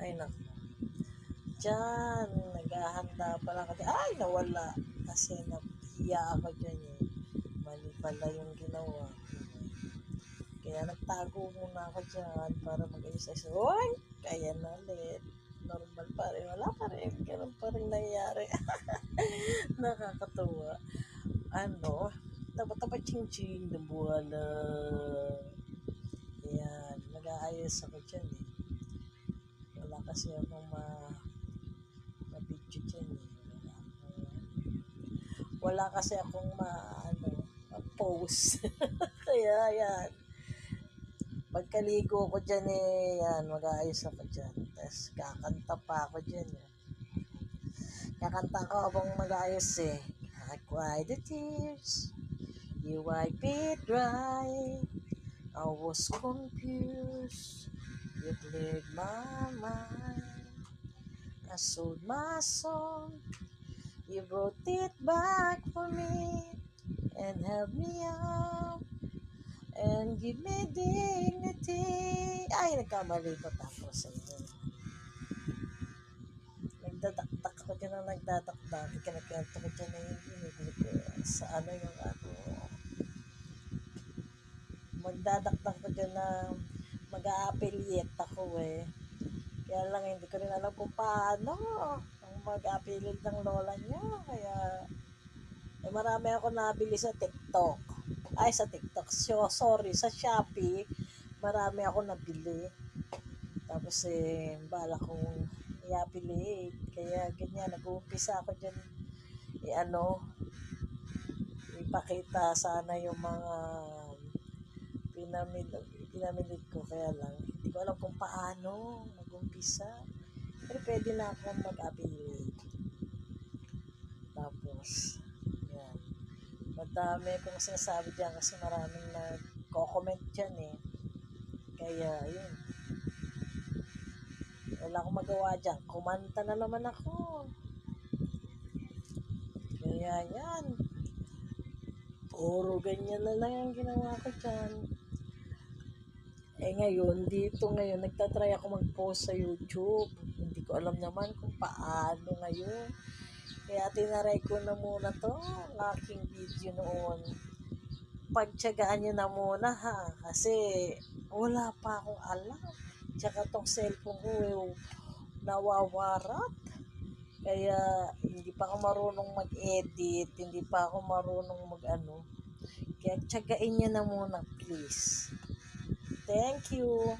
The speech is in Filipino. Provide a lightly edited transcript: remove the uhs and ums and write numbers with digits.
Ay naku. Diyan, naghahanda pala ako. Ay, nawala. Kasi nahiya ako dyan eh. Mali pala yung ginawa. Kaya nagtago muna ako dyan para mag-ayos-ayos. Uy! Kaya na ulit. Normal pa rin. Wala pa rin. Ganun pa rin nangyari. Nakakatuwa. Ano? Taba-taba ching-ching. Nabuhala. Ayan. Nag-aayos ako dyan eh. Wala kasi akong ma-video dyan eh. Wala kasi akong ma-post. Kaya yan. Pagkaligo ko dyan eh, yan, mag-aayos ako dyan. Tapos kakanta pa ako dyan eh. Kakanta ko habang mag-aayos eh. I cried the tears, you wipe it dry. I was confused, you cleared my mind. I sold my soul, you brought it back for me. And help me out, and give me dignity. Ay, nagkamali ko tapos. Ayun. Nagdadaktak ko dyan ang nagdadaktak. Kinakanta ko dyan na yung binibili ko. Sa ano yung ano. Magdadaktak ko dyan na mag-a-affiliate ako eh. Kaya lang hindi ko rin alam kung paano ang mag-affiliate ng lola niya. Kaya marami ako nabili sa TikTok. Ay, sa TikTok. Sorry, sa Shopee. Marami ako nabili. Tapos bala kong i-affiliate. Kaya ganyan, nag-uumpisa ako dyan. Ipakita sana yung mga pinamili ko. Kaya lang, hindi ko alam kung paano mag-umpisa. Pero pwede na ako mag-affiliate. Tapos, yan. Madami kong sinasabi dyan kasi maraming nag-comment dyan eh. Kaya, yun. Wala akong magawa dyan. Kumanta na naman ako. Kaya yan. Puro ganyan na lang ang ginawa ko dyan. Ngayon, nagtatry ako mag-post sa YouTube. Hindi ko alam naman kung paano ngayon. Kaya tinaray ko na muna to, ang aking video noon. Pagtyagaan nyo na muna ha, kasi wala pa akong alam. Tsaka tong cellphone ko nawawarat. Kaya hindi pa ako marunong mag-edit, hindi pa ako marunong mag-ano. Kaya tiyagain nyo na muna please. Thank you.